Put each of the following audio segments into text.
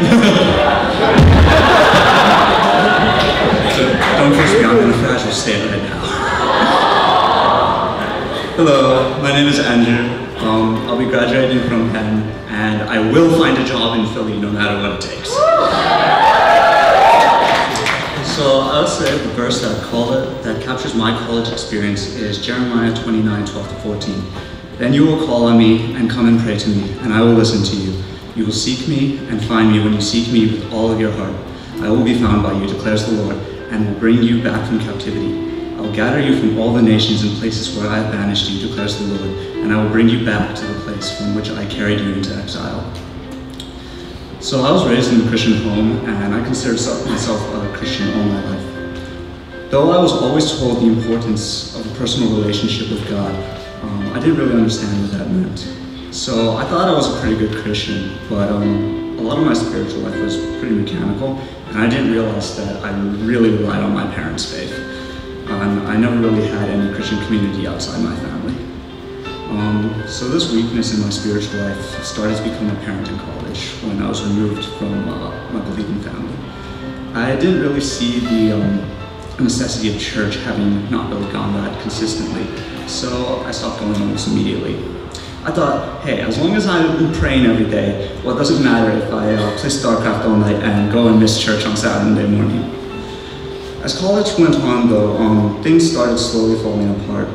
So don't trust me, I'm in a fragile state right now. Hello, my name is Andrew. I'll be graduating from Penn, and I will find a job in Philly no matter what it takes. So I would say the verse that captures my college experience is Jeremiah 29:12-14. Then you will call on me and come and pray to me, and I will listen to you. You will seek me and find me when you seek me with all of your heart. I will be found by you, declares the Lord, and will bring you back from captivity. I will gather you from all the nations and places where I have banished you, declares the Lord, and I will bring you back to the place from which I carried you into exile. So I was raised in a Christian home, and I consider myself a Christian all my life. Though I was always told the importance of a personal relationship with God, I didn't really understand what that meant. So I thought I was a pretty good Christian, but a lot of my spiritual life was pretty mechanical, and I didn't realize that I really relied on my parents' faith. I never really had any Christian community outside my family. So this weakness in my spiritual life started to become apparent in college when I was removed from my believing family. I didn't really see the necessity of church, having not really gone that consistently, so I stopped going almost immediately. I thought, hey, as long as I'm praying every day, well, it doesn't matter if I play StarCraft all night and go and miss church on Saturday morning. As college went on though, things started slowly falling apart.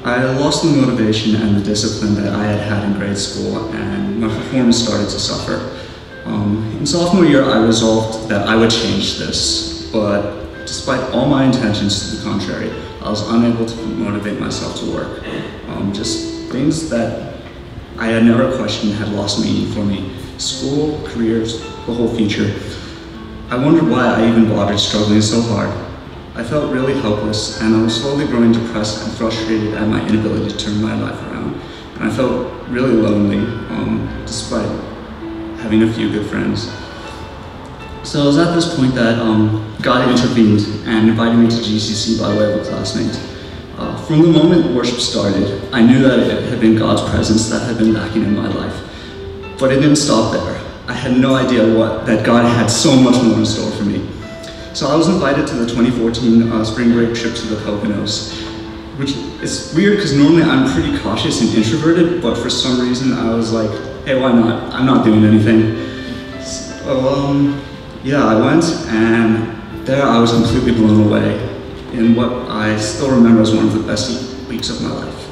I lost the motivation and the discipline that I had had in grade school, and my performance started to suffer. In sophomore year, I resolved that I would change this, but despite all my intentions to the contrary, I was unable to motivate myself to work. Just things that I had never questioned had lost meaning for me. School, careers, the whole future. I wondered why I even bothered struggling so hard. I felt really helpless, and I was slowly growing depressed and frustrated at my inability to turn my life around. And I felt really lonely, despite having a few good friends. So it was at this point that God intervened and invited me to GCC by way of a classmate. From the moment worship started, I knew that it had been God's presence that had been lacking in my life. But it didn't stop there. I had no idea that God had so much more in store for me. So I was invited to the 2014 spring break trip to the Poconos, which is weird because normally I'm pretty cautious and introverted, but for some reason I was like, hey, why not? I'm not doing anything. So yeah, I went, and there I was completely blown away in what I still remember as one of the best weeks of my life.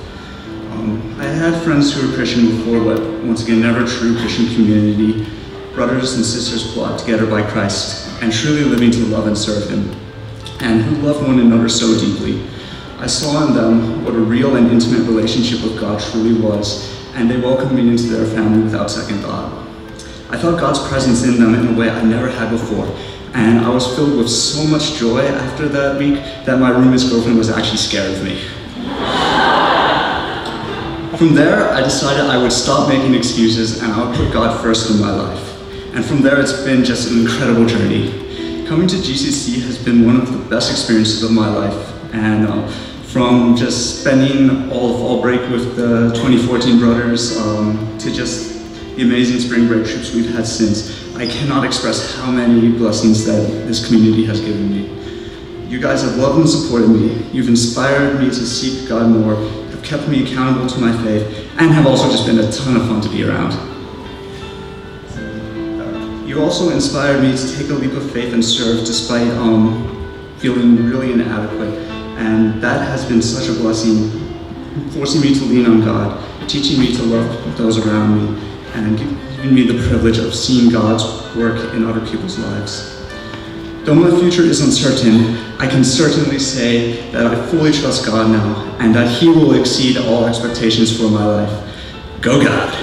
I had friends who were Christian before, but once again, never true Christian community, brothers and sisters brought together by Christ and truly living to love and serve Him, and who loved one another so deeply. I saw in them what a real and intimate relationship with God truly was, and they welcomed me into their family without second thought. I felt God's presence in them in a way I never had before, and I was filled with so much joy after that week that my roommate's girlfriend was actually scared of me. From there, I decided I would stop making excuses and I would put God first in my life. And from there, it's been just an incredible journey. Coming to GCC has been one of the best experiences of my life, and from just spending all of fall break with the 2014 brothers to just the amazing spring break trips we've had since, I cannot express how many blessings that this community has given me. You guys have loved and supported me. You've inspired me to seek God more, have kept me accountable to my faith, and have also just been a ton of fun to be around. You also inspired me to take a leap of faith and serve despite feeling really inadequate, and that has been such a blessing, forcing me to lean on God, teaching me to love those around me, and giving me the privilege of seeing God's work in other people's lives. Though my future is uncertain, I can certainly say that I fully trust God now, and that He will exceed all expectations for my life. Go God!